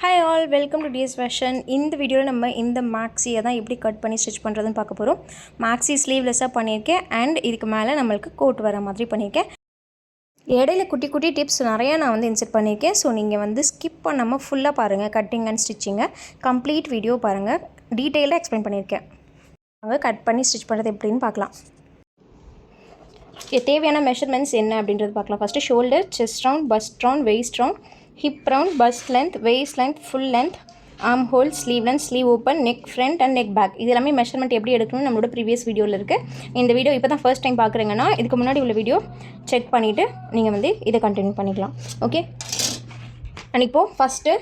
Hi all, welcome to D S fashion. இந்த வீடியோவில் நம்ம இந்த மேக்ஸியை தான் எப்படி கட் பண்ணி ஸ்டிச் பண்ணுறதுன்னு பார்க்க போகிறோம். மேக்ஸி ஸ்லீவ்லெஸ்ஸாக பண்ணியிருக்கேன் அண்ட் இதுக்கு மேலே நம்மளுக்கு கோட் வர மாதிரி பண்ணியிருக்கேன். இடையில குட்டி குட்டி டிப்ஸ் நிறையா நான் வந்து இன்செர்ட் பண்ணியிருக்கேன். ஸோ நீங்கள் வந்து ஸ்கிப் பண்ணாமல் ஃபுல்லாக பாருங்கள். கட்டிங் அண்ட் ஸ்டிச்சிங்கை கம்ப்ளீட் வீடியோ பாருங்கள். டீட்டெயிலாக எக்ஸ்பிளைன் பண்ணியிருக்கேன். நாங்கள் கட் பண்ணி ஸ்டிச் பண்ணுறது எப்படின்னு பார்க்கலாம். தேவையான மெஷர்மெண்ட்ஸ் என்ன அப்படின்றது பார்க்கலாம். First shoulder, chest round, first round, waist round, hip round, bust length, waist length, full length, arm hole, sleeve length, sleeve open, neck front and neck back. இது எல்லாமே மெஷர்மெண்ட் எப்படி எடுக்கணும்னு நம்மளோட ப்ரீவியஸ் வீடியோவில் இருக்குது. இந்த வீடியோ இப்போ தான் ஃபர்ஸ்ட் டைம் பார்க்குறீங்கன்னா இதுக்கு முன்னாடி உள்ள வீடியோ செக் பண்ணிவிட்டு நீங்கள் வந்து இதை கண்டினியூ பண்ணிக்கலாம். ஓகே, அண்ட் இப்போது ஃபஸ்ட்டு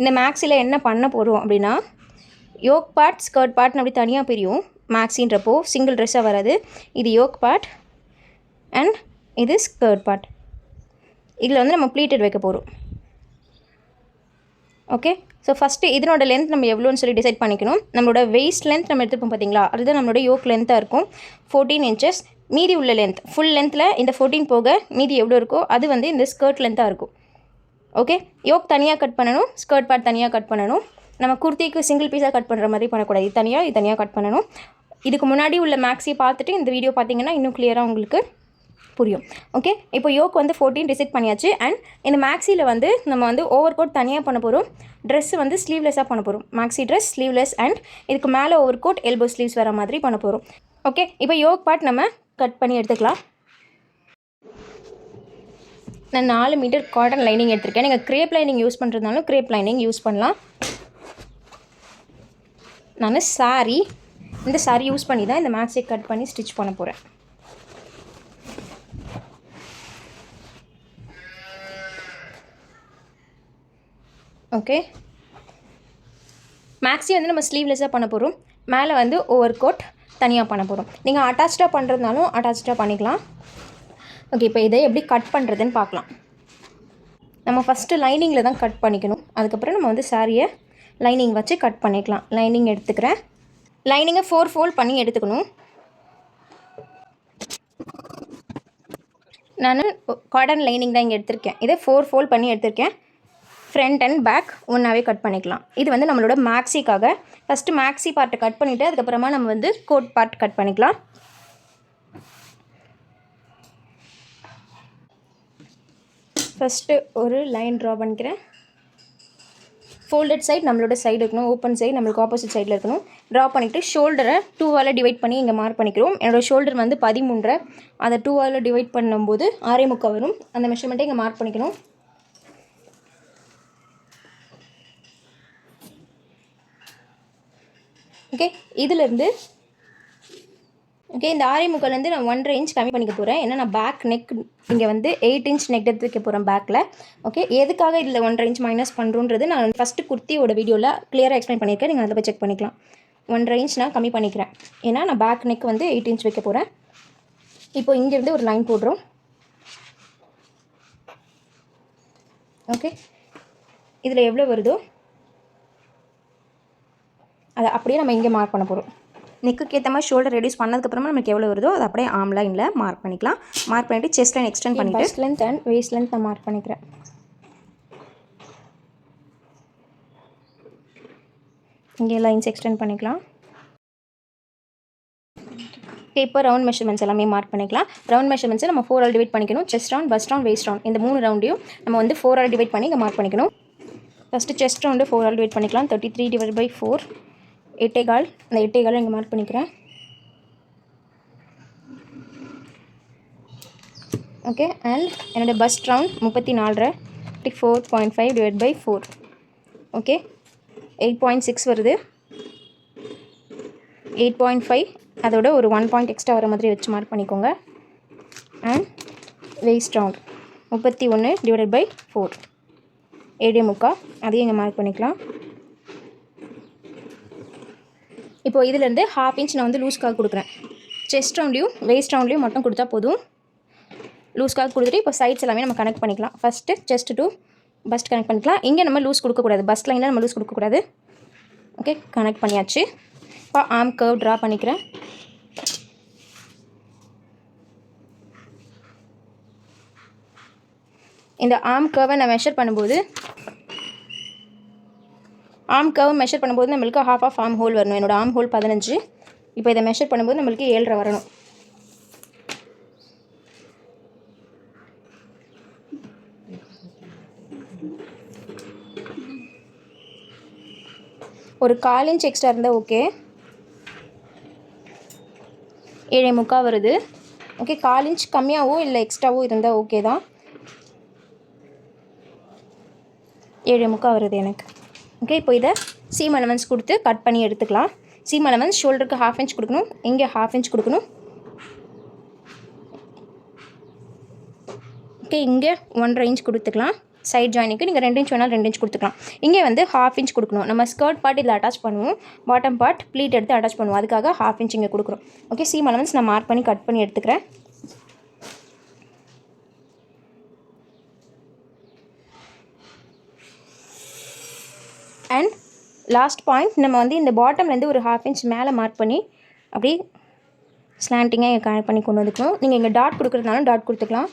இந்த மேக்ஸியில் என்ன பண்ண போகிறோம் அப்படின்னா, யோக் பார்ட், ஸ்கர்ட் பார்ட்னு அப்படி தனியாக பிரியும். மேக்ஸின்றப்போ சிங்கிள் ட்ரெஸ்ஸாக வராது. இது யோக் பார்ட் அண்ட் இது ஸ்கர்ட் பார்ட். இதில் வந்து நம்ம ப்ளீட்டட் வைக்க போகிறோம். ஓகே, ஸோ ஃபஸ்ட்டு இதனோட லென்த் நம்ம எவ்வளோன்னு சொல்லி டிசைட் பண்ணிக்கணும். நம்மளோட வெயிஸ்ட் லென்த் நம்ம எடுத்துப்போம் பார்த்தீங்களா, அதுதான் நம்மளோட யோக் லென்த்தாக இருக்கும் 14 inches. மீதி உள்ள லென்த் ஃபுல் லென்த்தில் இந்த 14 போக மீதி எவ்வளோ இருக்கோ அது வந்து இந்த ஸ்கர்ட் லென்த்தாக இருக்கும். ஓகே, யோக் தனியாக கட் பண்ணணும், ஸ்கர்ட் பார்ட் தனியாக கட் பண்ணணும். நம்ம குர்த்திக்கு சிங்கிள் பீஸாக கட் பண்ணுற மாதிரி பண்ணக்கூடாது. இது தனியாக கட் பண்ணணும். இதுக்கு முன்னாடி உள்ள மேக்ஸியை பார்த்துட்டு இந்த வீடியோ பார்த்தீங்கன்னா இன்னும் கிளியராக உங்களுக்கு புரியும். ஓகே, இப்போ யோக் வந்து 14 டிசைட் பண்ணியாச்சு. அண்ட் இந்த மேக்ஸியில் வந்து நம்ம வந்து ஓவர் கோட் தனியாக பண்ண போகிறோம். ட்ரெஸ்ஸு வந்து ஸ்லீவ்லெஸ்ஸாக பண்ண போகிறோம். மேக்ஸி ட்ரெஸ் ஸ்லீவ்லெஸ் அண்ட் இதுக்கு மேலே ஓவர் கோட் எல்போ ஸ்லீவ்ஸ் வர மாதிரி பண்ண போகிறோம். ஓகே, இப்போ யோக் பார்ட் நம்ம கட் பண்ணி எடுத்துக்கலாம். நான் 4 மீட்டர் காட்டன் லைனிங் எடுத்திருக்கேன். நீங்கள் க்ரேப் லைனிங் யூஸ் பண்ணுறதுனாலும் க்ரேப் லைனிங் யூஸ் பண்ணலாம். நான் இந்த சாரீ யூஸ் பண்ணி தான் இந்த மேக்ஸியை கட் பண்ணி ஸ்டிச் பண்ண போகிறேன். ஓகே, மேக்ஸி வந்து நம்ம ஸ்லீவ்லெஸ்ஸாக பண்ண போகிறோம். மேலே வந்து ஓவர் கோட் தனியாக பண்ண போகிறோம். நீங்கள் அட்டாச்சாக பண்ணுறதுனாலும் அட்டாச்சாக பண்ணிக்கலாம். ஓகே, இப்போ இதை எப்படி கட் பண்ணுறதுன்னு பார்க்கலாம். நம்ம ஃபஸ்ட்டு லைனிங்கில் தான் கட் பண்ணிக்கணும். அதுக்கப்புறம் நம்ம வந்து சாரியை லைனிங் வச்சு கட் பண்ணிக்கலாம். லைனிங் எடுத்துக்கிறேன். லைனிங்கை 4 ஃபோல்ட் பண்ணி எடுத்துக்கணும். நான் காட்டன் லைனிங் தான் இங்கே எடுத்திருக்கேன். இதை 4 ஃபோல்ட் பண்ணி எடுத்திருக்கேன். ஃப்ரண்ட் அண்ட் பேக் ஒன்றாவே கட் பண்ணிக்கலாம். இது வந்து நம்மளோட மேக்ஸிக்காக. ஃபஸ்ட்டு மேக்ஸி பார்ட்டை கட் பண்ணிவிட்டு அதுக்கப்புறமா நம்ம வந்து கோட் பார்ட் கட் பண்ணிக்கலாம். ஃபஸ்ட்டு ஒரு லைன் ட்ரா பண்ணிக்கிறேன். ஃபோல்டட் சைட் நம்மளோட சைடு இருக்கணும், ஓப்பன் சைடு நம்மளுக்கு ஆப்போசிட் சைடில் இருக்கணும். ட்ரா பண்ணிவிட்டு ஷோல்டரை 2ஆல் டிவைட் பண்ணி இங்கே மார்க் பண்ணிக்கிறோம். என்னோடய ஷோல்டர் வந்து 13. அதை 2ஆல் டிவைட் பண்ணும்போது 6.75 வரும். அந்த மெஷர்மெண்ட்டை இங்கே மார்க் பண்ணிக்கணும். ஓகே, இதிலேருந்து இந்த 6.75 நான் 1.5 inch கம்மி பண்ணிக்க போகிறேன். ஏன்னா நான் பேக் நெக் இங்கே வந்து 8 inch நெக் எடுத்து வைக்க போகிறேன் பேக்கில். ஓகே, எதுக்காக இதில் 1.5 inch மைனஸ் பண்ணுறோன்றது நான் ஃபஸ்ட்டு குர்த்தியோட வீடியோவில் கிளியராக எக்ஸ்பிளைன் பண்ணியிருக்கேன். நீங்கள் அதில் போய் செக் பண்ணிக்கலாம். 1.5 inch நான் கம்மி பண்ணிக்கிறேன். ஏன்னா நான் பேக் நெக் வந்து 8 inch வைக்க போகிறேன். இப்போ இங்கேருந்து ஒரு லைன் போடுறோம். ஓகே, இதில் எவ்வளோ வருதோ அதை அப்படியே நம்ம இங்கே மார்க் பண்ண போகிறோம். நெக்குக்கு ஏற்ற மாதிரி ஷோல்டர் ரெடியூஸ் பண்ணதுக்கப்புறமா நமக்கு எவ்வளோ வருதோ அதை அப்படியே ஆர்ம் லைனில் மார்க் பண்ணிக்கலாம். மார்க் பண்ணிவிட்டு செஸ்ட் லைன் எக்ஸ்டெண்ட் பண்ணிவிட்டு first length and waste length நான் மார்க் பண்ணிக்கிறேன். இங்கே லைன்ஸ் எக்ஸ்டெண்ட் பண்ணிக்கலாம். இப்போ ரவுண்ட் மெஷர்மெண்ட்ஸ் எல்லாமே மார்க் பண்ணிக்கலாம். ரவுண்ட் மெஷர்மெண்ட்ஸை நம்ம 4ஆல் டிவைட் பண்ணிக்கணும். Chest round, first round, waste round இந்த 3 ரவுண்டையும் நம்ம வந்து 4ஆல் டிவைட் பண்ணி இங்கே மார்க் பண்ணிக்கணும். ஃபஸ்ட்டு செஸ்ட் ரவுண்டு 4ஆல் டிவைட் பண்ணிக்கலாம். 33/4 8.25. அந்த 8.25 இங்கே மார்க் பண்ணிக்கிறேன். ஓகே, அண்ட் என்னோடய பஸ்ட் ரவுண்ட் 34. 34.5/4. ஓகே, 8.6 வருது. 8.5 அதோட ஒரு 1 பாயிண்ட் எக்ஸ்ட்ரா வர மாதிரி வச்சு மார்க் பண்ணிக்கோங்க. அண்ட் வெயிஸ்ட் ரவுண்ட் 31/4 7.25 அதையும் இங்கே மார்க் பண்ணிக்கலாம். இப்போது இதிலேருந்து 1/2 inch நான் வந்து லூஸ்க்காக கொடுக்குறேன். செஸ்ட் ரவுண்ட்லையும் வேஸ்ட் ரவுண்ட்லையும் மட்டும் கொடுத்தா போதும். லூஸ்க்காக கொடுத்துட்டு இப்போ சைட்ஸ் எல்லாமே நம்ம கனெக்ட் பண்ணிக்கலாம். First chest to first connect பண்ணிக்கலாம். இங்கே நம்ம லூஸ் கொடுக்கக்கூடாது. பஸ்ட் லைனில் நம்ம லூஸ் கொடுக்கக்கூடாது. ஓகே, கனெக்ட் பண்ணியாச்சு. இப்போ ஆர்ம் கர்வ் ட்ரா பண்ணிக்கிறேன். இந்த ஆர்ம் கர்வை நான் மெஷர் பண்ணும்போது ஆர்ம் கர்வ் மெஷர் பண்ணும்போது நம்மளுக்கு half ஆஃப் ஆர்ம் ஹோல் வரணும். என்னோடய ஆர்ம் ஹோல் 15. இப்போ இதை மெஷர் பண்ணும்போது நம்மளுக்கு 7.5 வரணும். ஒரு 1/4 இன்ச் எக்ஸ்ட்ரா இருந்தால் ஓகே. 7.75 வருது. ஓகே, 1/4 இன்ச் கம்மியாகவோ இல்லை எக்ஸ்ட்ராவோ இருந்தால் ஓகே தான். 7.75 வருது எனக்கு. ஓகே, இப்போ இதை சீம் அலவன்ஸ் கொடுத்து கட் பண்ணி எடுத்துக்கலாம். சீம் அலவன்ஸ் ஷோல்டருக்கு 1/2 இன்ச் கொடுக்கணும், இங்கே 1/2 இன்ச் கொடுக்கணும். ஓகே, இங்கே 1.5 இன்ச் கொடுத்துக்கலாம். சைட் ஜாயினுக்கு நீங்கள் 2 இன்ச் வேணாலும் 2 இன்ச் கொடுத்துக்கலாம். இங்கே வந்து 1/2 இன்ச் கொடுக்கணும். நம்ம ஸ்கர்ட் பார்ட் இதில் அட்டாச் பண்ணுவோம், பாட்டம் பார்ட் ப்ளீட் எடுத்து அட்டாச் பண்ணுவோம், அதுக்காக 1/2 இன்ச் இங்கே கொடுக்குறோம். ஓகே, சீம் அலவன்ஸ் நான் மார்க் பண்ணி கட் பண்ணி எடுத்துக்கிறேன். அண்ட் லாஸ்ட் பாயிண்ட், நம்ம வந்து இந்த பாட்டம்லேருந்து ஒரு 1/2 இன்ச் மேலே மார்க் பண்ணி அப்படி ஸ்லாண்டிங்காக இங்கே கனெக்ட் பண்ணி கொண்டு வந்துக்கணும். நீங்கள் இங்கே டாட் கொடுக்குறதுனாலும் டாட் கொடுத்துக்கலாம்.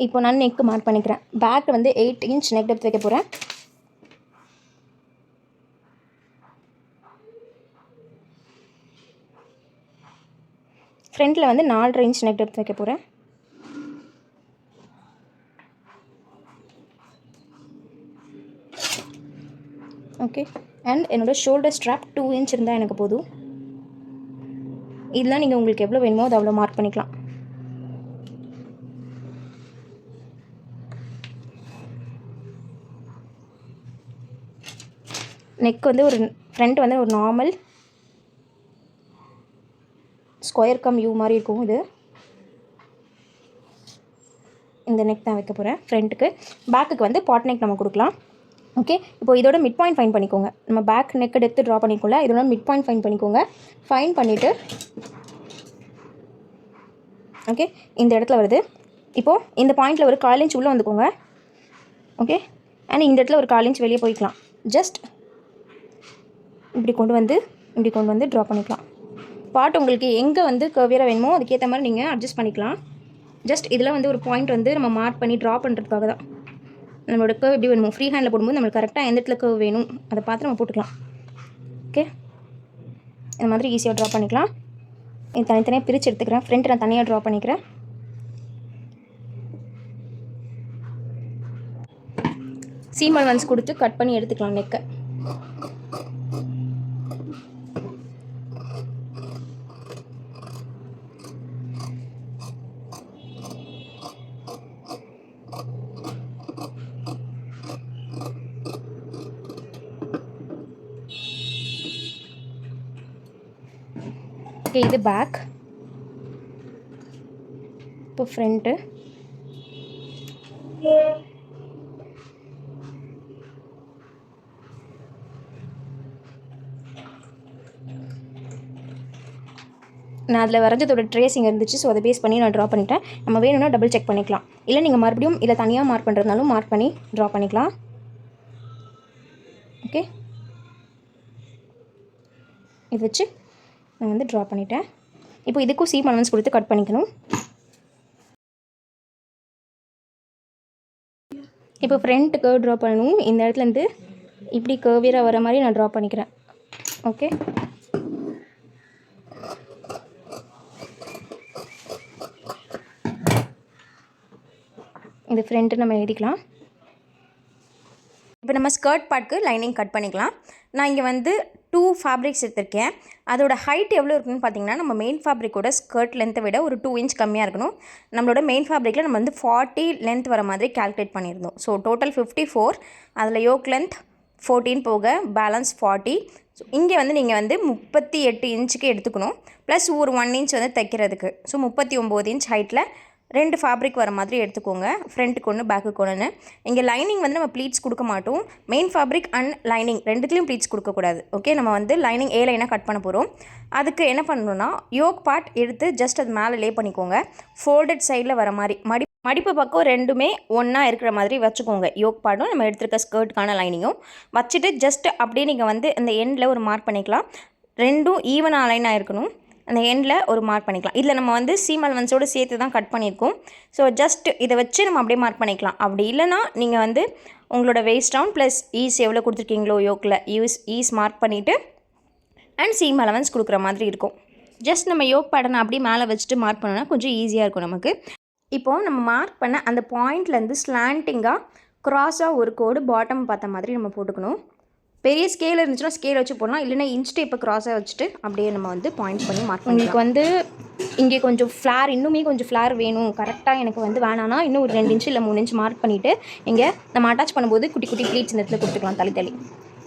இப்போ நான் நெக்கு மார்க் பண்ணிக்கிறேன். பேக் வந்து 8 இன்ச் நெக் டெப்த் வைக்க போகிறேன். ஃப்ரண்ட்டில் வந்து 4.5 இன்ச் நெக் டெப்த் வைக்க போகிறேன். ஓகே, அண்ட் என்னோடய ஷோல்டர் ஸ்ட்ராப் 2 இன்ச் இருந்தால் எனக்கு போதும். இதெல்லாம் நீங்கள் உங்களுக்கு எவ்வளோ வேணுமோ அது அவ்வளோ மார்க் பண்ணிக்கலாம். நெக் வந்து ஒரு ஃப்ரண்ட் வந்து ஒரு நார்மல் ஸ்கொயர் கம் யூ மாதிரி இருக்கும். இது இந்த நெக் தான் வைக்க போகிறேன் ஃப்ரண்ட்டுக்கு. பேக்குக்கு வந்து பாட் நெக் நம்ம கொடுக்கலாம். ஓகே, இப்போ இதோட மிட் பாயிண்ட் ஃபைன் பண்ணிக்கோங்க. நம்ம பேக் நெக் எடுத்து ட்ரா பண்ணிக்கோங்க. இதோட மிட் பாயிண்ட் ஃபைன் பண்ணிக்கோங்க. ஃபைன் பண்ணிவிட்டு ஓகே, இந்த இடத்துல வருது. இப்போது இந்த பாயிண்டில் ஒரு 1/4 இன்ச் உள்ளே வந்துக்கோங்க. ஓகே, அண்ட் இந்த இடத்துல ஒரு 1/4 இன்ச் வெளியே போய்க்கலாம். ஜஸ்ட் இப்படி கொண்டு வந்து ட்ரா பண்ணிக்கலாம். பாட் உங்களுக்கு எங்கே வந்து கர்வியராக வேணுமோ அதுக்கேற்ற மாதிரி நீங்கள் அட்ஜஸ்ட் பண்ணிக்கலாம். ஜஸ்ட் இதில் வந்து ஒரு பாயிண்ட் வந்து நம்ம மார்க் பண்ணி ட்ரா பண்ணுறதுக்காக தான். நம்மளோட கர்வ் எப்படி வேணுமோ ஃப்ரீ ஹேண்டில் போடும்போது நம்மளுக்கு கரெக்டாக எந்த இடத்துல கர்வ் வேணும் அதை பார்த்து நம்ம போட்டுக்கலாம். ஓகே, இந்த மாதிரி ஈஸியாக ட்ரா பண்ணிக்கலாம். இது தனித்தனியாக பிரித்து எடுத்துக்கிறேன். ஃப்ரண்ட் நான் தனியாக ட்ரா பண்ணிக்கிறேன். சீம் அலவன்ஸ் கொடுத்து கட் பண்ணி எடுத்துக்கலாம் நெக்கை. ஓகே, இது பேக். இப்போ ஃப்ரண்ட்டு. நான் அதில் வரைஞ்சதோட ட்ரேசிங் இருந்துச்சு, ஸோ அதை பேஸ் பண்ணி நான் ட்ரா பண்ணிட்டேன். நம்ம வேணும்னா டபுள் செக் பண்ணிக்கலாம், இல்லை நீங்கள் மறுபடியும் இதில் தனியாக மார்க் பண்ணுறதுனாலும் மார்க் பண்ணி ட்ரா பண்ணிக்கலாம். ஓகே, இது வச்சு நான் வந்து ட்ரா பண்ணிட்டேன். இப்போ இதுக்கும் சீம் அலவன்ஸ் கொடுத்து கட் பண்ணிக்கணும். இப்போ ஃப்ரண்ட் கர்வ் ட்ரா பண்ணணும். இந்த இடத்துலேருந்து இப்படி கர்வியராக வர மாதிரி நான் ட்ரா பண்ணிக்கிறேன். ஓகே, இது ஃப்ரண்ட்டு நம்ம எழுதிக்கலாம். இப்போ நம்ம ஸ்கர்ட் பார்ட்க்கு லைனிங் கட் பண்ணிக்கலாம். நான் இங்கே வந்து 2 ஃபேப்ரிக்ஸ் எடுத்திருக்கேன். அதோட ஹைட் எவ்வளோ இருக்குன்னு பார்த்தீங்கன்னா, நம்ம மெயின் ஃபேப்ரிக்கோட ஸ்கர்ட் லென்த்தை விட ஒரு 2 இன்ச் கம்மியாக இருக்கணும். நம்மளோட மெயின் ஃபேப்ரிக்கில் நம்ம வந்து 40 லென்த் வர மாதிரி கால்குலேட் பண்ணியிருந்தோம். ஸோ டோட்டல் 54, அதில் யோக் லென்த் 14 போக பேலன்ஸ் 40. ஸோ இங்கே வந்து நீங்கள் வந்து 38 இன்ச்சுக்கு எடுத்துக்கணும். ப்ளஸ் ஒரு 1 இன்ச் வந்து தைக்கிறதுக்கு. ஸோ 39 இன்ச் ஹைட்டில் 2 ஃபேப்ரிக் வர மாதிரி எடுத்துக்கோங்க. ஃப்ரண்ட்டுக்கு ஒன்று, பேக்குக்கு ஒன்று. இங்கே லைனிங் வந்து நம்ம ப்ளீட்ஸ் கொடுக்க மாட்டோம். மெயின் ஃபேப்ரிக் அண்ட் லைனிங் ரெண்டுத்துலேயும் ப்ளீட்ஸ் கொடுக்கக்கூடாது. ஓகே, நம்ம வந்து லைனிங் ஏ லைனாக கட் பண்ண போகிறோம். அதுக்கு என்ன பண்ணணும்னா, யோக் பார்ட் எடுத்து ஜஸ்ட் அது மேலே லே பண்ணிக்கோங்க. ஃபோல்டட் சைடில் வர மாதிரி மடிப்பு பக்கம் ரெண்டுமே ஒன்றா இருக்கிற மாதிரி வச்சுக்கோங்க. யோக் பார்ட்டும் நம்ம எடுத்துருக்க ஸ்கர்ட்டுக்கான லைனிங்கும் வச்சுட்டு ஜஸ்ட் அப்படியே நீங்கள் வந்து இந்த எண்டில் ஒரு மார்க் பண்ணிக்கலாம். ரெண்டும் ஈவனாக அலைனாக இருக்கணும். அந்த எண்டில் ஒரு மார்க் பண்ணிக்கலாம். இதில் நம்ம வந்து சீம் அலவன்ஸோடு சேர்த்து தான் கட் பண்ணியிருக்கோம். ஸோ ஜஸ்ட் இதை வச்சு நம்ம அப்படியே மார்க் பண்ணிக்கலாம். அப்படி இல்லைனா நீங்கள் வந்து உங்களோட வெயிஸ்ட் ரவுண்ட் ப்ளஸ் ஈஸ் எவ்வளோ கொடுத்துருக்கீங்களோ யோக்கில் ஈஸ் மார்க் பண்ணிவிட்டு அண்ட் சீம் அலவன்ஸ் கொடுக்குற மாதிரி இருக்கும். ஜஸ்ட் நம்ம யோக் பேட்டர்னை அப்படியே மேலே வச்சுட்டு மார்க் பண்ணோன்னா கொஞ்சம் ஈஸியாக இருக்கும் நமக்கு. இப்போது நம்ம மார்க் பண்ண அந்த பாயிண்ட்லேருந்து ஸ்லாண்டிங்காக க்ராஸாக ஒரு கோடு பாட்டம் பார்த்த மாதிரி நம்ம போட்டுக்கணும். பெரிய ஸ்கேல் இருந்துச்சுன்னா ஸ்கேல் வச்சு போடலாம், இல்லைனா இன்ச் டேப்பை க்ராஸாக வச்சுட்டு அப்படியே நம்ம வந்து பாயிண்ட் பண்ணி மார்க் பண்ணி. உங்களுக்கு வந்து இங்கே கொஞ்சம் ஃப்ளார் இன்னுமே கொஞ்சம் ஃப்ளார் வேணும், கரெக்டாக எனக்கு வந்து வேணான்னா இன்னும் ஒரு 2 இன்ச் இல்லை 3 இன்ச் மார்க் பண்ணிவிட்டு இங்கே நம்ம அட்டாச் பண்ணும்போது குட்டி குட்டி ப்ளீட்ஸ் இந்த இடத்துல கொடுத்துக்கலாம் தள்ளி.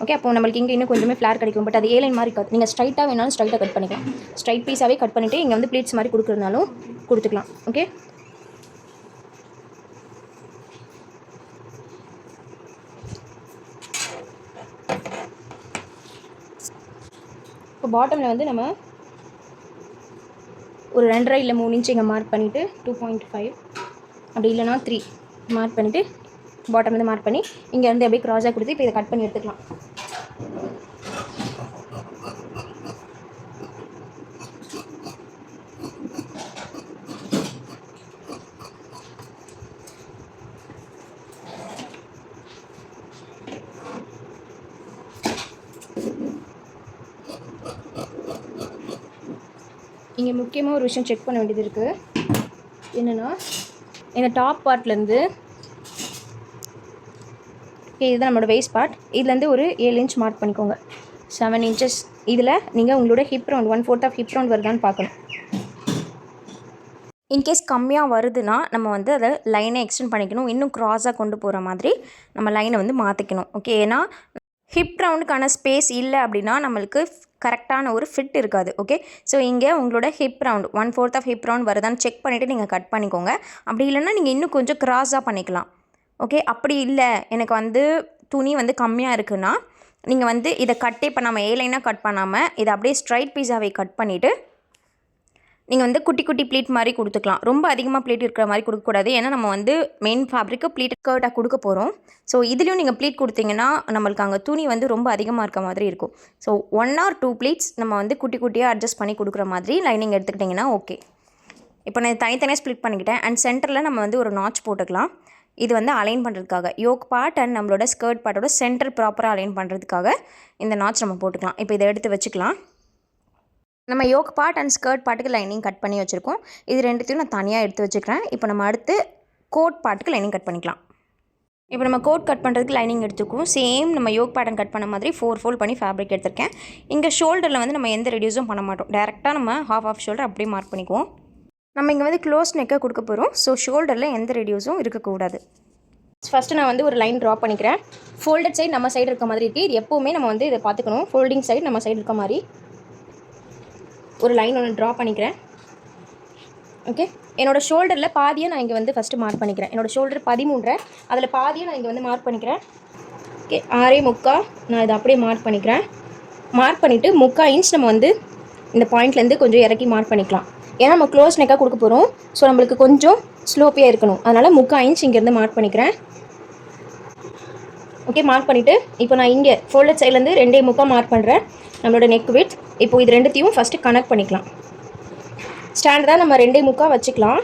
ஓகே, அப்போ நம்மளுக்கு இங்கே இன்னும் கொஞ்சமே ஃப்ளார் கிடைக்கும். பட் அது ஏலைன் மாதிரி இருக்காது. நீங்கள் ஸ்ட்ரைட்டாக வேணாலும் ஸ்ட்ரைட்டாக கட் பண்ணிக்கலாம். ஸ்ட்ரைட் பீஸாகவே கட் பண்ணிவிட்டு இங்கே வந்து ப்ளீட்ஸ் மாதிரி கொடுக்குறதுனாலும் கொடுத்துக்கலாம். ஓகே, இப்போ பாட்டமில் வந்து நம்ம ஒரு 2.5 இல்லை 3 இன்ச் இங்கே மார்க் பண்ணிவிட்டு 2.5 அப்படி இல்லைனா 3 மார்க் பண்ணிவிட்டு பாட்டம் வந்து மார்க் பண்ணி இங்கே வந்து அப்படியே க்ராஸாக கொடுத்து இப்போ இதை கட் பண்ணி எடுத்துக்கலாம். இங்கே முக்கியமாக ஒரு விஷயம் செக் பண்ண வேண்டியது இருக்குது. என்னென்னா இந்த டாப் பார்ட்லேருந்து இதுதான் நம்மளோட வெயிஸ்ட் பார்ட், இதுலேருந்து ஒரு 7 இன்ச் மார்க் பண்ணிக்கோங்க. 7 இன்ச்சஸ். இதில் நீங்கள் உங்களோட hip round 1/4 of hip round வருதான்னு பார்க்கணும். இன்கேஸ் கம்மியாக வருதுன்னா நம்ம வந்து அதை லைனை எக்ஸ்டெண்ட் பண்ணிக்கணும். இன்னும் க்ராஸாக கொண்டு போகிற மாதிரி நம்ம லைனை வந்து மாற்றிக்கணும். ஓகே, ஏன்னா ஹிப் ரவுண்டுக்கான ஸ்பேஸ் இல்லை அப்படின்னா நம்மளுக்கு கரெக்டான ஒரு ஃபிட் இருக்காது. ஓகே, ஸோ இங்கே உங்களோட hip round 1/4 of hip round வருதான்னு செக் பண்ணிவிட்டு நீங்கள் கட் பண்ணிக்கோங்க. அப்படி இல்லைன்னா நீங்கள் இன்னும் கொஞ்சம் க்ராஸாக பண்ணிக்கலாம். ஓகே, அப்படி இல்லை எனக்கு வந்து துணி வந்து கம்மியாக இருக்குன்னா நீங்கள் வந்து இதை கட்டே பண்ணாமல் ஏலைனாக கட் பண்ணாமல் இதை அப்படியே ஸ்ட்ரைட் பீஸாகவே கட் பண்ணிவிட்டு நீங்கள் வந்து குட்டி குட்டி ப்ளீட் மாதிரி கொடுத்துக்கலாம். ரொம்ப அதிகமாக ப்ளீட் இருக்கிற மாதிரி கொடுக்கக்கூடாது, ஏன்னா நம்ம வந்து மெயின் ஃபேப்ரிக்கு ப்ளீட் கர்ட்டாக கொடுக்க போகிறோம். ஸோ இதுலேயும் நீங்கள் ப்ளீட் கொடுத்தீங்கன்னா நம்மளுக்கு அங்கே துணி வந்து ரொம்ப அதிகமாக இருக்க மாதிரி இருக்கும். ஸோ 1 or 2 ப்ளீட்ஸ் நம்ம வந்து குட்டி குட்டியாக அட்ஜஸ்ட் பண்ணி கொடுக்குற மாதிரி லைனிங் எடுத்துக்கிட்டிங்கன்னா ஓகே. இப்போ நான் தனித்தனியாக ஸ்ப்ளிட் பண்ணிக்கிட்டேன். அண்ட் சென்டரில் நம்ம வந்து ஒரு நாட்ச் போட்டுக்கலாம். இது வந்து அலைன் பண்ணுறதுக்காக யோக் பார்ட் அண்ட் நம்மளோட ஸ்கர்ட் பார்ட்டோட சென்டர் ப்ராப்பராக அலைன் பண்ணுறதுக்காக இந்த நாட்ச் நம்ம போட்டுக்கலாம். இப்போ இதை எடுத்து வச்சுக்கலாம். நம்ம யோக் பார்ட் அண்ட் ஸ்கர்ட் பார்ட்டுக்கு லைனிங் கட் பண்ணி வச்சுருக்கோம். இது ரெண்டுத்தையும் நான் தனியாக எடுத்து வச்சுக்கிறேன். இப்போ நம்ம அடுத்து கோட் பார்ட்டுக்கு லைனிங் கட் பண்ணிக்கலாம். இப்போ நம்ம கோட் கட் பண்ணுறதுக்கு லைனிங் எடுத்துக்குவோம். சேம் நம்ம யோக் பேட்டர்ன் கட் பண்ண மாதிரி 4 ஃபோல்ட் பண்ணி ஃபேப்ரிக் எடுத்திருக்கேன். இங்கே ஷோல்டரில் வந்து நம்ம எந்த ரெடியூஸும் பண்ண மாட்டோம். டேரெக்டாக நம்ம ஹாஃப் ஷோல்டர் அப்படியே மார்க் பண்ணிக்குவோம். நம்ம இங்கே வந்து க்ளோஸ் நெக்காக கொடுக்க போகிறோம். ஸோ ஷோல்டரில் எந்த ரெடியூஸும் இருக்கக்கூடாது. ஃபஸ்ட்டு நான் வந்து ஒரு லைன் ட்ரா பண்ணிக்கிறேன். ஃபோல்டட் சைடு நம்ம சைடு இருக்க மாதிரி இருக்குது. இது எப்போவுமே நம்ம வந்து இதை பார்த்துக்கணும். ஃபோல்டிங் சைடு நம்ம சைடு இருக்க மாதிரி ஒரு லைன் ஒன்று ட்ரா பண்ணிக்கிறேன். ஓகே, என்னோடய ஷோல்டரில் பாதியை நான் இங்கே வந்து ஃபஸ்ட்டு மார்க் பண்ணிக்கிறேன். என்னோடய ஷோல்டர் 13, அதில் பாதியை நான் இங்கே வந்து மார்க் பண்ணிக்கிறேன். ஓகே, 6.75 நான் இதை அப்படியே மார்க் பண்ணிக்கிறேன். மார்க் பண்ணிவிட்டு 3/4 இன்ச் நம்ம வந்து இந்த பாயிண்ட்லேருந்து கொஞ்சம் இறக்கி மார்க் பண்ணிக்கலாம். ஏன்னா நம்ம க்ளோஸ் நெக்காக கொடுக்க போகிறோம். ஸோ நம்மளுக்கு கொஞ்சம் ஸ்லோப்பியாக இருக்கணும். அதனால் 3/4 இன்ச் இங்கேருந்து மார்க் பண்ணிக்கிறேன். ஓகே, மார்க் பண்ணிவிட்டு இப்போ நான் இங்கே ஃபோல்டட் சைட்லேருந்து 2.75 மார்க் பண்ணுறேன் நம்மளோட நெக் விட்த். இப்போது இது ரெண்டுத்தையும் ஃபஸ்ட்டு கனெக்ட் பண்ணிக்கலாம். ஸ்டாண்டர்டாக நம்ம 2.75 வச்சுக்கலாம்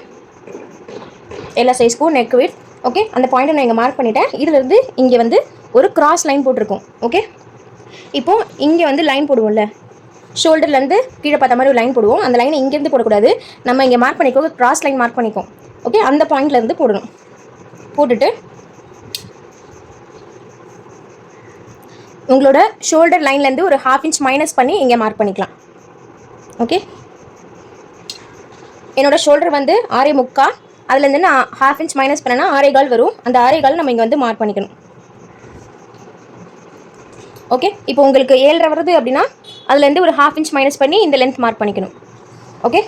எல்லா சைஸ்க்கும் நெக் விட்த். ஓகே, அந்த பாயிண்ட்டை நான் இங்கே மார்க் பண்ணிட்டேன். இதிலேருந்து இங்கே வந்து ஒரு கிராஸ் லைன் போட்டிருக்கோம். ஓகே, இப்போது இங்கே வந்து லைன் போடுவோம்ல, ஷோல்டர்லேருந்து கீழே பார்த்த மாதிரி ஒரு லைன் போடுவோம். அந்த லைனை இங்கேருந்து போடக்கூடாது, நம்ம இங்கே மார்க் பண்ணிக்கோ, கிராஸ் லைன் மார்க் பண்ணிக்கோம். ஓகே, அந்த பாயிண்ட்லேருந்து போடணும். போட்டுட்டு உங்களோட ஷோல்டர் லைன்லேருந்து ஒரு 1/2 இன்ச் மைனஸ் பண்ணி இங்கே மார்க் பண்ணிக்கலாம். ஓகே, என்னோடய ஷோல்டர் வந்து 6.75, அதுலேருந்து நான் 1/2 இன்ச் மைனஸ் பண்ணேன்னா 6.25 வரும். அந்த 6.25 நம்ம இங்கே வந்து மார்க் பண்ணிக்கணும். ஓகே, இப்போ உங்களுக்கு 7.5 வருது அப்படின்னா அதுலேருந்து ஒரு 1/2 இன்ச் மைனஸ் பண்ணி இந்த லென்த் மார்க் பண்ணிக்கணும். ஓகே,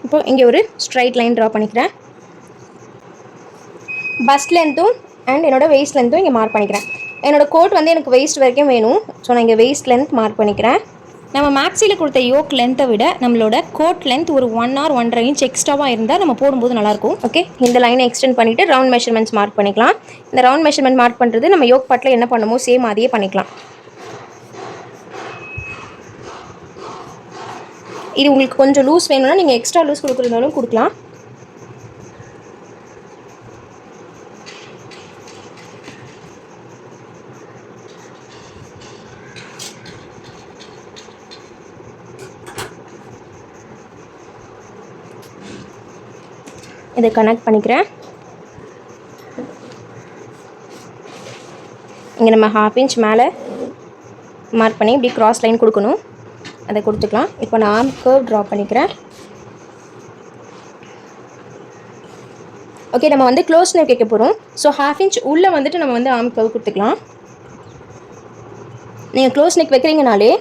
இப்போ இங்கே ஒரு ஸ்ட்ரைட் லைன் ட்ரா பண்ணிக்கிறேன். பஸ்ட் லென்த்தும் அண்ட் என்னோடய வெயிஸ்ட் லென்த்தும் இங்கே மார்க் பண்ணிக்கிறேன். என்னோடய கோட் வந்து எனக்கு வெயிஸ்ட் வரைக்கும் வேணும். ஸோ நான் இங்கே வெயிஸ்ட் லென்த் மார்க் பண்ணிக்கிறேன். நம்ம மேக்ஸியில் கொடுத்த யோக் லென்த்தை விட நம்மளோட கோட் லென்த் ஒரு 1 or 1.5 இன்ச் எக்ஸ்ட்ராவாக இருந்தால் நம்ம போடும்போது நல்லாயிருக்கும். ஓகே, இந்த லைனை எக்ஸ்டெண்ட் பண்ணிவிட்டு ரவுண்ட் மெஷர்மெண்ட்ஸ் மார்க் பண்ணிக்கலாம். இந்த ரவுண்ட் மெஷர்மெண்ட் மார்க் பண்ணுறது நம்ம யோக் பார்ட்டில் என்ன பண்ணுமோ சேம் அதையே பண்ணிக்கலாம். இது உங்களுக்கு கொஞ்சம் லூஸ் வேணும்னா நீங்கள் எக்ஸ்ட்ரா லூஸ் கொடுக்குறதாலும் கொடுக்கலாம். இதை கனெக்ட் பண்ணிக்கிறேன். இங்கே நம்ம 1/2 இன்ச் மேலே மார்க் பண்ணி இப்படி கிராஸ் லைன் கொடுக்கணும். அதை கொடுத்துக்கலாம். இப்போ நான் ஆர்ம் கர்வ் ட்ரா பண்ணிக்கிறேன். ஓகே, நம்ம வந்து க்ளோஸ் நெக் வைக்க போகிறோம். ஸோ 1/2 இன்ச் உள்ளே வந்துட்டு நம்ம வந்து ஆர்ம் கர்வ் கொடுத்துக்கலாம். நீங்கள் க்ளோஸ் நெக் வைக்கிறீங்கனாலே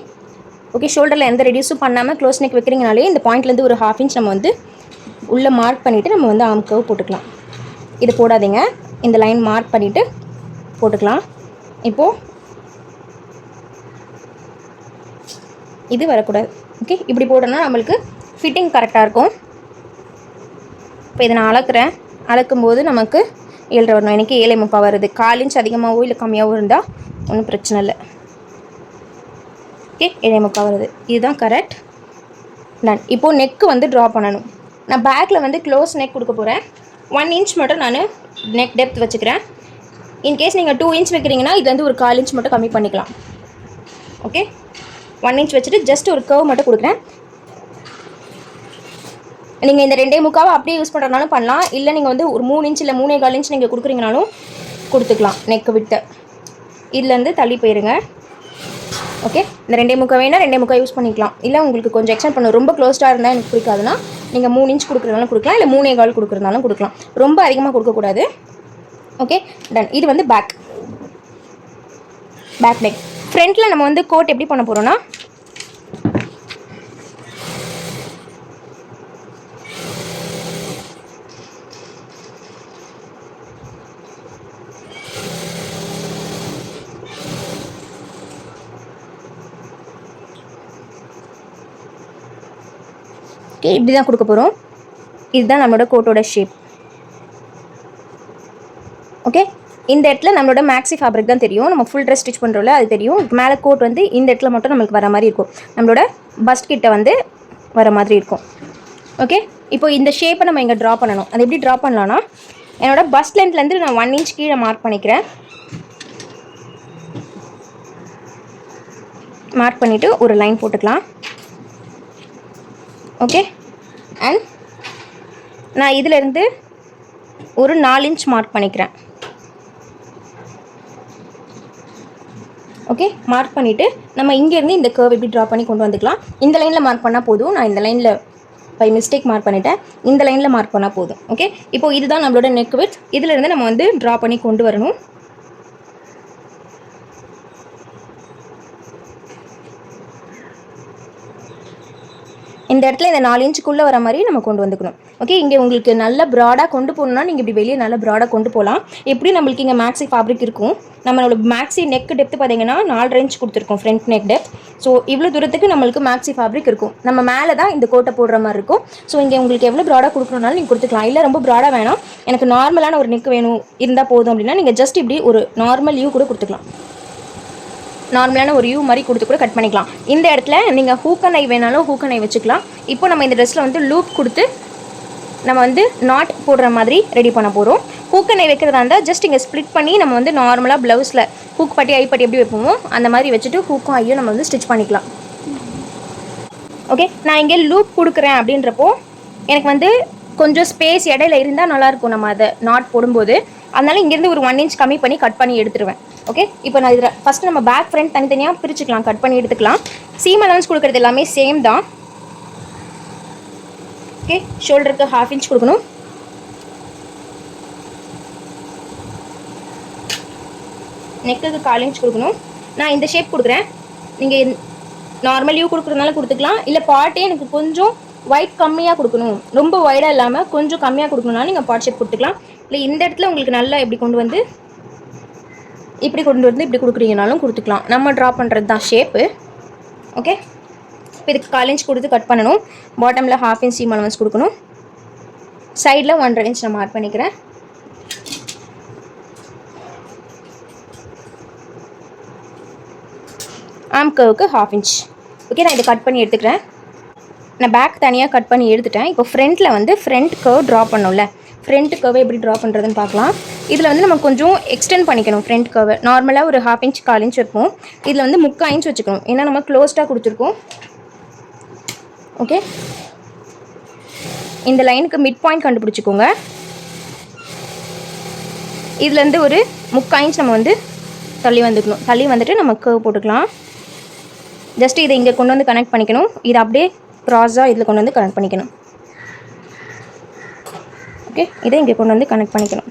ஓகே, ஷோல்டரில் எந்த ரெடியூஸும் பண்ணாமல் க்ளோஸ் நெக் வைக்கிறீங்கனாலே இந்த பாயிண்ட்லேருந்து ஒரு 1/2 இன்ச் நம்ம வந்து உள்ளே மார்க் பண்ணிவிட்டு நம்ம வந்து ஆர்ம் கர்வ் போட்டுக்கலாம். இது போடாதீங்க, இந்த லைன் மார்க் பண்ணிவிட்டு போட்டுக்கலாம். இப்போது இது வரக்கூடாது. ஓகே, இப்படி போட்டோன்னா நம்மளுக்கு ஃபிட்டிங் கரெக்டாக இருக்கும். இப்போ இதை நான் அளக்குறேன். அளக்கும்போது நமக்கு 7.5 வரணும். எனக்கு 7.75 வருது. 1/4 இன்ச் அதிகமாகவோ இல்லை கம்மியாகவோ இருந்தால் ஒன்றும் பிரச்சனை இல்லை. ஓகே, 7.75 வருது. இதுதான் கரெக்ட். டன். இப்போது நெக்கு வந்து ட்ரா பண்ணணும். நான் பேக்கில் வந்து க்ளோஸ் நெக் கொடுக்க போகிறேன். 1 இன்ச் மட்டும் நான் நெக் டெப்த் வச்சுக்கிறேன். இன்கேஸ் நீங்கள் 2 இன்ச் வைக்கிறீங்கன்னா இதுலேருந்து ஒரு 1/4 இன்ச் மட்டும் கம்மி பண்ணிக்கலாம். ஓகே, 1 இன்ச் வச்சுட்டு ஜஸ்ட் ஒரு கர்வ் மட்டும் கொடுக்குறேன். நீங்கள் இந்த 2.75 அப்படியே யூஸ் பண்ணுறதுனாலும் பண்ணலாம். இல்லை நீங்கள் வந்து ஒரு 3 இன்ச் இல்லை 3.25 இன்ச் நீங்கள் கொடுக்குறீங்கனாலும் கொடுத்துக்கலாம். நெக்கு விட்டு இதுலேருந்து தள்ளி போயிருங்க. ஓகே, இந்த 2.75 வேணால் 2.75 யூஸ் பண்ணிக்கலாம். இல்லை உங்களுக்கு கொஞ்சம் எக்ஸ்டெண்ட் பண்ணணும், ரொம்ப க்ளோஸ்டாக இருந்தால் எனக்கு பிடிக்காதுன்னா நீங்கள் 3 இன்ச் கொடுக்குறதுனாலும் கொடுக்கலாம், இல்லை 3.25 கொடுக்குறதுனாலும் கொடுக்கலாம். ரொம்ப அதிகமாக கொடுக்கக்கூடாது. Okay, done. இது வந்து பேக் நெக். ஃப்ரண்ட்டில் நம்ம வந்து கோட் எப்படி பண்ண போகிறோன்னா ஓகே, இப்படி தான் கொடுக்க போகிறோம். இதுதான் நம்மளோட கோட்டோட ஷேப். ஓகே, இந்த இடத்துல நம்மளோட மேக்ஸி ஃபேப்ரிக் தான் தெரியும். நம்ம ஃபுல் ட்ரெஸ் ஸ்டிச் பண்ணுறோம்ல அது தெரியும். மேலே கோட் வந்து இந்த இடத்துல மட்டும் நம்மளுக்கு வர மாதிரி இருக்கும். நம்மளோட பஸ்ட் கிட்ட வந்து வர மாதிரி இருக்கும். ஓகே, இப்போ இந்த ஷேப்பை நம்ம இங்கே ட்ரா பண்ணணும். அது எப்படி ட்ரா பண்ணலான்னா என்னோடய பஸ்ட் லென்த்லேருந்து நான் 1 இன்ச் கீழே மார்க் பண்ணிக்கிறேன். மார்க் பண்ணிவிட்டு ஒரு லைன் போட்டுக்கலாம். ஓகே, அண்ட் நான் இதிலேருந்து ஒரு 4 இன்ச் மார்க் பண்ணிக்கிறேன். ஓகே, மார்க் பண்ணிவிட்டு நம்ம இங்கேருந்து இந்த கர்வ் எப்படி ட்ரா பண்ணி கொண்டு வந்துக்கலாம். இந்த லைனில் மார்க் பண்ணால் போதும். நான் இந்த லைனில் பை மிஸ்டேக் மார்க் பண்ணிட்டேன். இந்த லைனில் மார்க் பண்ணால் போதும். ஓகே, இப்போது இதுதான் நம்மளோட நெக் விட்த். இதிலேருந்து நம்ம வந்து ட்ரா பண்ணி கொண்டு வரணும். இந்த இடத்துல இந்த 4 இன்ச்சுக்குள்ளே வர மாதிரி நம்ம கொண்டு வந்துக்கணும். ஓகே, இங்கே உங்களுக்கு நல்ல ப்ராடாக கொண்டு போகணுன்னா நீங்கள் இப்படி வெளியே நல்ல ப்ராடாக கொண்டு போகலாம். எப்படி நம்மளுக்கு இங்கே மேக்ஸி ஃபேப்ரிக் இருக்கும். நம்மளோட மேக்ஸி நெக் டெப்த்து பார்த்தீங்கன்னா 4 இன்ச் கொடுத்துருக்கோம் ஃப்ரண்ட் நெக் டெப்த். ஸோ இவ்வளோ தூரத்துக்கு நம்மளுக்கு மேக்ஸி ஃபேப்ரிக் இருக்கும். நம்ம மேலே தான் இந்த கோட்டை போடுற மாதிரி இருக்கும். ஸோ இங்கே உங்களுக்கு எவ்வளோ ப்ராடாக கொடுக்கணுனாலும் நீங்கள் கொடுத்துக்கலாம். இல்லை ரொம்ப ப்ராடாக வேணாம், எனக்கு நார்மலான ஒரு நெக் வேணும் இருந்தால் போதும் அப்படின்னா நீங்கள் ஜஸ்ட் இப்படி ஒரு நார்மல் யூ கூட கொடுத்துக்கலாம். நார்மலான ஒரு யூ மாதிரி கொடுத்து கூட கட் பண்ணிக்கலாம். இந்த இடத்துல நீங்கள் ஹூக்கன் ஐ வேணாலும் ஹூக்கன் ஐ வச்சுக்கலாம். இப்போ நம்ம இந்த ட்ரெஸ்ஸில் வந்து லூப் கொடுத்து நம்ம வந்து நாட் போடுற மாதிரி ரெடி பண்ண போகிறோம். ஹூக்கன் ஐ வைக்கிறதா இருந்தால் ஜஸ்ட் இங்கே ஸ்ப்ளிட் பண்ணி நம்ம வந்து நார்மலாக ப்ளவுஸில் ஹூக் பட்டி ஐ பட்டி எப்படி வைப்போமோ அந்த மாதிரி வச்சுட்டு ஹூக்கும் ஐயும் நம்ம வந்து ஸ்டிச் பண்ணிக்கலாம். ஓகே, நான் இங்கே லூப் கொடுக்குறேன் அப்படின்றப்போ எனக்கு வந்து கொஞ்சம் ஸ்பேஸ் இடையில இருந்தால் நல்லாயிருக்கும் நம்ம அதை நாட் போடும்போது. அதனால இங்கேருந்து ஒரு 1 இன்ச் கம்மி பண்ணி கட் பண்ணி எடுத்துருவேன். ஓகே, இப்போ நான் இதில் ஃபஸ்ட்டு நம்ம பேக் ஃப்ரண்ட் தனித்தனியாக பிரிச்சுக்கலாம், கட் பண்ணி எடுத்துக்கலாம். சீம் அலவன்ஸ் கொடுக்குறது எல்லாமே சேம் தான். ஓகே, ஷோல்டருக்கு 1/2 இன்ச் கொடுக்கணும். நெக்குக்கு 1/4 இன்ச் கொடுக்கணும். நான் இந்த ஷேப் கொடுக்குறேன். நீங்கள் நார்மல் யூ கொடுக்குறதுனால கொடுத்துக்கலாம். இல்லை பாட்டே எனக்கு கொஞ்சம் ஒயிட் கம்மியாக கொடுக்கணும், ரொம்ப ஒய்டாக இல்லாமல் கொஞ்சம் கம்மியாக கொடுக்கணும்னாலும் நீங்கள் பாட் ஷேப் கொடுத்துக்கலாம். இல்லை இந்த இடத்துல உங்களுக்கு நல்லா எப்படி கொண்டு வந்து இப்படி கொடுக்குறீங்கனாலும் கொடுத்துக்கலாம். நம்ம ட்ரா பண்ணுறது தான் ஷேப்பு. ஓகே, இப்போ இதுக்கு 1/4 இன்ச் கொடுத்து கட் பண்ணணும். பாட்டமில் 1/2 இன்ச் சீம் அலவன்ஸ் கொடுக்கணும். சைடில் 1.5 இன்ச் நான் மார்க் பண்ணிக்கிறேன். ஆம் கர்வுக்கு 1/2 இன்ச். ஓகே, நான் இதை கட் பண்ணி எடுத்துக்கிறேன். நான் பேக் தனியாக கட் பண்ணி எடுத்துட்டேன். இப்போ ஃப்ரண்ட்டில் வந்து ஃப்ரண்ட் கர்வ் ட்ரா பண்ணோம்ல, ஃப்ரண்ட் கர்வை எப்படி ட்ரா பண்ணுறதுன்னு பார்க்கலாம். இதில் வந்து நம்ம கொஞ்சம் எக்ஸ்டெண்ட் பண்ணிக்கணும். ஃப்ரண்ட் கர்வை நார்மலாக ஒரு 1/2 இன்ச் 1/4 இன்ச் இருக்கும். இதில் வந்து 3/4 இன்ச் வச்சுக்கணும். ஏன்னா நம்ம க்ளோஸ்டாக கொடுத்துருக்கோம். ஓகே, இந்த லைனுக்கு மிட் பாயிண்ட் கண்டுபிடிச்சிக்கோங்க. இதுலேருந்து ஒரு 3/4 இன்ச் நம்ம வந்து தள்ளி வந்துக்கணும். தள்ளி வந்துட்டு நம்ம கர்வ் போட்டுக்கலாம். ஜஸ்ட் இதை இங்கே கொண்டு வந்து கனெக்ட் பண்ணிக்கணும். இதை அப்படியே க்ராஸாக இதில் கொண்டு வந்து கனெக்ட் பண்ணிக்கணும். ஓகே, இதை இங்கே கொண்டு வந்து கனெக்ட் பண்ணிக்கணும்.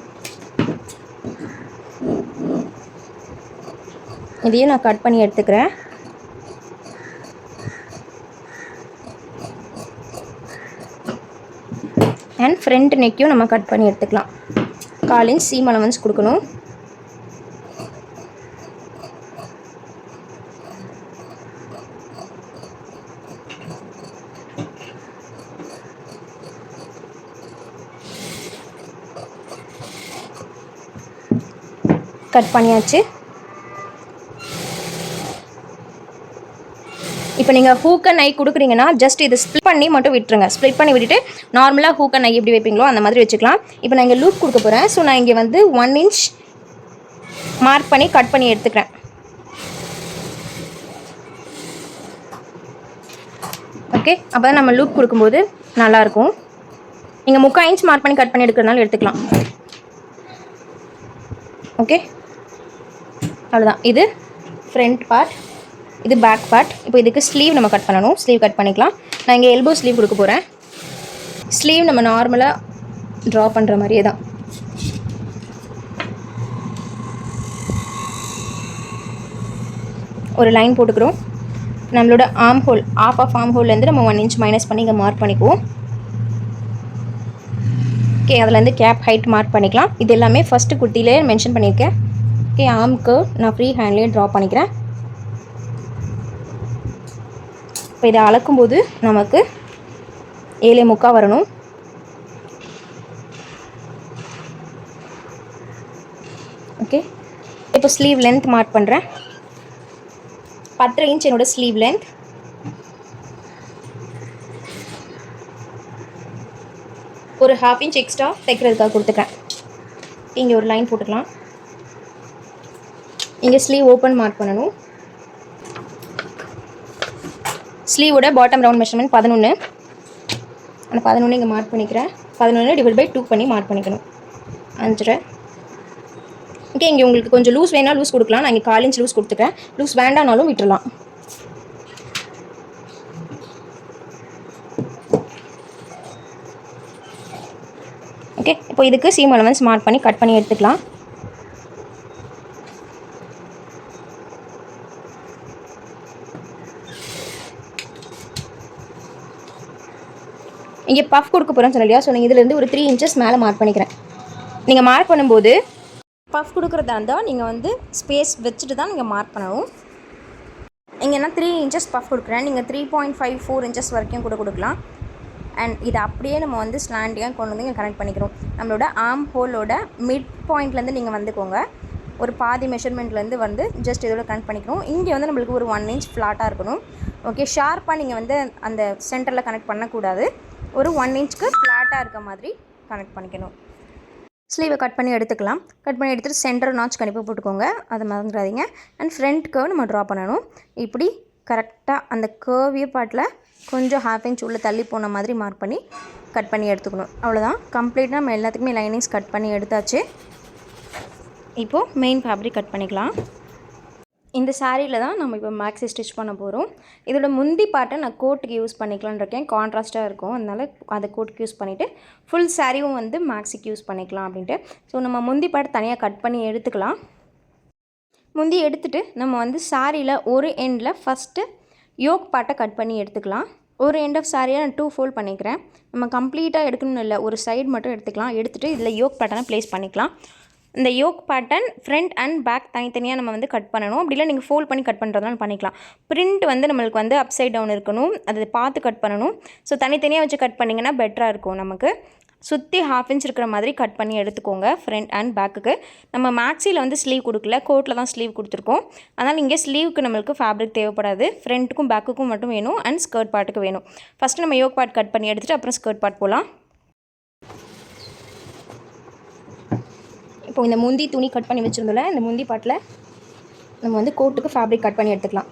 இதையும் நான் கட் பண்ணி எடுத்துக்கிறேன். அண்ட் ஃப்ரண்ட் நெக்கையும் நம்ம கட் பண்ணி எடுத்துக்கலாம். 1/4 இன்ச் சீம் அலவன்ஸ் கொடுக்கணும். கட் பண்ணியாச்சு. இப்போ நீங்கள் ஹூக் அண்ட் ஐ கொடுக்குறீங்கன்னா ஜஸ்ட் இதை ஸ்ப்ளிட் பண்ணி மட்டும் விட்டுருங்க. ஸ்ப்ளிட் பண்ணி விட்டுட்டு நார்மலாக ஹூக் அண்ட் ஐ எப்படி வைப்பீங்களோ அந்த மாதிரி வச்சுக்கலாம். இப்போ நான் இங்கே லூப் கொடுக்க போகிறேன். ஸோ நான் இங்கே வந்து 1 இன்ச் மார்க் பண்ணி கட் பண்ணி எடுத்துக்கிறேன். ஓகே, அப்போ தான் நம்ம லூப் கொடுக்கும்போது நல்லாயிருக்கும். நீங்கள் 3/4 இன்ச் மார்க் பண்ணி கட் பண்ணி எடுக்கிறதுனால எடுத்துக்கலாம். ஓகே, அவ்வளோதான். இது ஃப்ரண்ட் பார்ட், இது பேக் பார்ட். இப்போ இதுக்கு ஸ்லீவ் நம்ம கட் பண்ணணும். ஸ்லீவ் கட் பண்ணிக்கலாம். நான் இங்கே எல்போ ஸ்லீவ் கொடுக்க போகிறேன். ஸ்லீவ் நம்ம நார்மலாக ட்ரா பண்ணுற மாதிரியே தான். ஒரு லைன் போட்டுக்கிறோம். நம்மளோட ஆர்ம் ஹோல், ஆஃப் ஆர்ம் ஹோல்லேருந்து நம்ம 1 இன்ச் மைனஸ் பண்ணி இங்கே மார்க் பண்ணிக்குவோம். ஓகே, அதுலேருந்து கேப் ஹைட் மார்க் பண்ணிக்கலாம். இது எல்லாமே ஃபஸ்ட்டு குர்த்திலே மென்ஷன் பண்ணியிருக்கேன். ஓகே, ஆர்ம்க்கு நான் ஃப்ரீ ஹேண்ட்லேயே ட்ரா பண்ணிக்கிறேன். இப்போ இதை அளக்கும்போது நமக்கு 7.75 வரணும். ஓகே, இப்போ ஸ்லீவ் லென்த் மார்க் பண்ணுறேன். 10 இன்ச் என்னோட ஸ்லீவ் லென்த். ஒரு 1/2 இன்ச் எக்ஸ்ட்ரா தைக்கிறதுக்காக கொடுத்துக்கிறேன். இங்கே ஒரு லைன் போட்டுக்கலாம். இங்கே ஸ்லீவ் ஓப்பன் மார்க் பண்ணணும். ஸ்லீவோட பாட்டம் ரவுண்ட் மெஷர்மெண்ட் 11. அந்த 11 இங்கே மார்க் பண்ணிக்கிறேன். 11 ÷ 2 பண்ணி மார்க் பண்ணிக்கணும். 5.5. ஓகே, இங்கே உங்களுக்கு கொஞ்சம் லூஸ் வேணால் லூஸ் கொடுக்கலாம். நான் இங்கே 1/4 இன்ச் லூஸ் கொடுத்துக்கிறேன். லூஸ் வேண்டானாலும் விட்டுடலாம். ஓகே, இப்போ இதுக்கு சீம் அலவன்ஸ் மார்க் பண்ணி கட் பண்ணி எடுத்துக்கலாம். இங்கே பஃப் கொடுக்க போகிறேன்னு சொன்னலையா, ஸோ நீங்கள் இதிலேருந்து ஒரு 3 இன்ச்சஸ் மேலே மார்க் பண்ணிக்கிறேன். நீங்கள் மார்க் பண்ணும்போது பஃப் கொடுக்குறதா இருந்தால் நீங்கள் வந்து ஸ்பேஸ் வச்சுட்டு தான் நீங்கள் மார்க் பண்ணணும். இங்கே நான் 3 இன்ச்சஸ் பஃப் கொடுக்குறேன். நீங்கள் 3.54 இன்ச்சஸ் வரைக்கும் கூட கொடுக்கலாம். அண்ட் இதை அப்படியே நம்ம வந்து ஸ்லாண்டியாக கொண்டு வந்து இங்கே கனெக்ட் பண்ணிக்கிறோம். நம்மளோட ஆர்ம் ஹோலோட மிட் பாயிண்ட்லேருந்து நீங்கள் வந்துக்கோங்க. ஒரு பாதி மெஷர்மெண்ட்லேருந்து வந்து ஜஸ்ட் இதோட கனெக்ட் பண்ணிக்கிறோம். இங்கே வந்து நம்மளுக்கு ஒரு 1 இன்ச் ஃப்ளாட்டாக இருக்கணும். ஓகே, ஷார்ப்பாக நீங்கள் வந்து அந்த சென்டரில் கனெக்ட் பண்ணக்கூடாது. ஒரு 1 இன்ச்சுக்கு ஃப்ளாட்டாக இருக்க மாதிரி கனெக்ட் பண்ணிக்கணும். ஸ்லீவை கட் பண்ணி எடுத்துக்கலாம். கட் பண்ணி எடுத்துகிட்டு சென்டர் நாச் கண்டிப்பாக போட்டுக்கோங்க, அதை மறந்துடாதீங்க. அண்ட் ஃப்ரண்ட் கர்வ் நம்ம ட்ரா பண்ணணும். இப்படி கரெக்டாக அந்த கர்விய பார்ட்டில் கொஞ்சம் 1/2 இன்ச் உள்ளே தள்ளி போன மாதிரி மார்க் பண்ணி கட் பண்ணி எடுத்துக்கணும். அவ்வளோதான், கம்ப்ளீட்டாக நம்ம எல்லாத்துக்குமே லைனிங்ஸ் கட் பண்ணி எடுத்தாச்சு. இப்போது மெயின் ஃபேப்ரிக் கட் பண்ணிக்கலாம். இந்த சாரியில் தான் நம்ம இப்போ மேக்ஸி ஸ்டிச் பண்ண போகிறோம். இதோட முந்தி பார்ட்டை நான் கோட்டுக்கு யூஸ் பண்ணிக்கலான்னு இருக்கேன். கான்ட்ராஸ்ட்டாக இருக்கும், அதனால் அதை கோட்டுக்கு யூஸ் பண்ணிவிட்டு ஃபுல் சாரியும் வந்து மேக்ஸிக்கு யூஸ் பண்ணிக்கலாம் அப்படின்ட்டு. ஸோ நம்ம முந்தி பார்ட் தனியாக கட் பண்ணி எடுத்துக்கலாம். முந்தி எடுத்துகிட்டு நம்ம வந்து சாரியில் ஒரு எண்டில் ஃபஸ்ட்டு யோக் பார்ட்டை கட் பண்ணி எடுத்துக்கலாம். ஒரு எண்ட் ஆஃப் சாரியை நான் 2 ஃபோல்ட் பண்ணிக்கிறேன். நம்ம கம்ப்ளீட்டாக எடுக்கணும்னு இல்லை, ஒரு சைடு மட்டும் எடுத்துக்கலாம். எடுத்துகிட்டு இதில் யோக் பேட்டர்னை ப்ளேஸ் பண்ணிக்கலாம். இந்த yoke pattern front and back தனித்தனியாக நம்ம வந்து கட் பண்ணணும். அப்படி இல்லை நீங்கள் ஃபோல்ட் பண்ணி கட் பண்ணுறதுனால பண்ணிக்கலாம். பிரிண்ட் வந்து நம்மளுக்கு வந்து அப்சைட் டவுன் இருக்கணும், அதை பார்த்து கட் பண்ணணும். ஸோ தனித்தனியாக வச்சு கட் பண்ணிங்கன்னா பெட்டராக இருக்கும் நமக்கு. சுற்றி 1/2 இன்ச் இருக்கிற மாதிரி கட் பண்ணி எடுத்துக்கோங்க ஃப்ரண்ட் அண்ட் பேக்குக்கு. நம்ம மேக்ஸியில் வந்து ஸ்லீவ் கொடுக்கல, கோட்டில் தான் ஸ்லீவ் கொடுத்துருக்கோம். அதனால் இங்கே ஸ்லீவுக்கு நம்மளுக்கு ஃபேப்ரிக் தேவைப்படாது. ஃப்ரண்ட்டுக்கும் பேக்குக்கும் மட்டும் வேணும் அண்ட் ஸ்கர்ட் பார்ட்டுக்கு வேணும். ஃபஸ்ட்டு நம்ம யோக் பார்ட் கட் பண்ணி எடுத்துகிட்டு அப்புறம் ஸ்கர்ட் பார்ட் போகலாம். இப்போ இந்த முந்தி துணி கட் பண்ணி வச்சுருந்தோம்ல, இந்த முந்தி பார்ட்டில் நம்ம வந்து கோட்டுக்கு ஃபேப்ரிக் கட் பண்ணி எடுத்துக்கலாம்.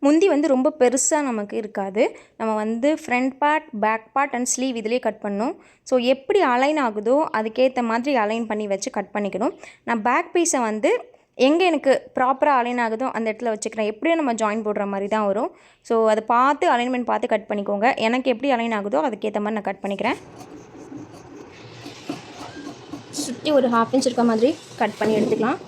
முந்தி வந்து ரொம்ப பெருசாக நமக்கு இருக்காது. நம்ம வந்து front part, back part and sleeve இதிலே கட் பண்ணணும். ஸோ எப்படி அலைன் ஆகுதோ அதுக்கேற்ற மாதிரி அலைன் பண்ணி வச்சு கட் பண்ணிக்கணும். நான் பேக் பீஸை வந்து எங்கே எனக்கு ப்ராப்பராக அலைன் ஆகுதோ அந்த இடத்துல வச்சுக்கிறேன். எப்படியும் நம்ம ஜாயின் போடுற மாதிரி தான் வரும். ஸோ அதை பார்த்து அலைன்மெண்ட் பார்த்து கட் பண்ணிக்கோங்க. எனக்கு எப்படி அலைன் ஆகுதோ அதுக்கேற்ற மாதிரி நான் கட் பண்ணிக்கிறேன். சுற்றி ஒரு 1/2 இன்ச் இருக்க மாதிரி கட் பண்ணி எடுத்துக்கலாம்.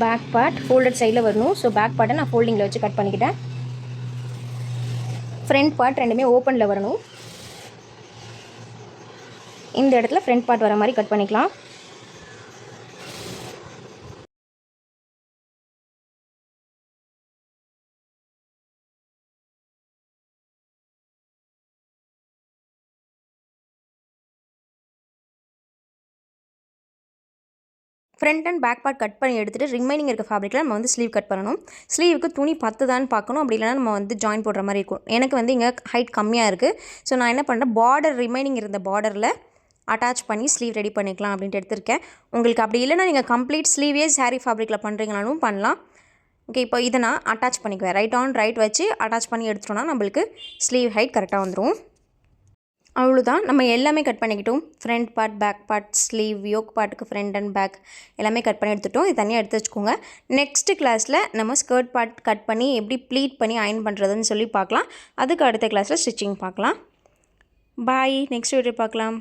பேக் பார்ட் ஃபோல்டட் சைடில் வரணும். ஸோ பேக் பார்ட்டை நான் ஃபோல்டிங்கில் வச்சு கட் பண்ணிக்கிட்டேன். ஃப்ரண்ட் பார்ட் ரெண்டுமே ஓப்பனில் வரணும். இந்த இடத்துல ஃப்ரண்ட் பார்ட் வர மாதிரி கட் பண்ணிக்கலாம். Front and back part cut பண்ணி எடுத்துகிட்டு ரிமைனிங் இருக்க ஃபேப்ரிக்கில் நம்ம வந்து ஸ்லீவ் கட் பண்ணணும். ஸ்லீவுக்கு துணி பத்துதான்னு பார்க்கணும். அப்படி இல்லைனா நம்ம வந்து ஜாயின் போடுற மாதிரி இருக்கும். எனக்கு வந்து இங்கே ஹைட் கம்மியாக இருக்குது. ஸோ நான் என்ன பண்ணுறேன், பார்டர் ரிமைனிங் இருந்த பார்டரில் அட்டாச் பண்ணி ஸ்லீவ் ரெடி பண்ணிக்கலாம் அப்படின்ட்டு எடுத்திருக்கேன். உங்களுக்கு அப்படி இல்லைனா நீங்கள் கம்ப்ளீட் ஸ்லீவே சாரீ ஃபேப்ரிக்கில் பண்ணுறீங்கனாலும் பண்ணலாம். ஓகே, இப்போ இதை நான் அட்டாச் பண்ணிக்குவேன். ரைட் ஆன் ரைட் வச்சு அட்டாச் பண்ணி எடுத்துட்டோன்னா நம்மளுக்கு ஸ்லீவ் ஹைட் கரெக்டாக வந்துடும். அவ்வளோதான், நம்ம எல்லாமே கட் பண்ணிக்கிட்டோம். Front part, back part, sleeve, yoke பார்ட்டுக்கு ஃப்ரண்ட் அண்ட் பேக் எல்லாமே கட் பண்ணி எடுத்துட்டோம். இது தனியாக எடுத்து வச்சுக்கோங்க. நெக்ஸ்ட்டு கிளாஸில் நம்ம ஸ்கர்ட் பார்ட் கட் பண்ணி எப்படி ப்ளீட் பண்ணி அயர்ன் பண்ணுறதுன்னு சொல்லி பார்க்கலாம். அதுக்கு அடுத்த கிளாஸில் ஸ்டிச்சிங் பார்க்கலாம். பாய், நெக்ஸ்ட் வீடியோ பார்க்கலாம்.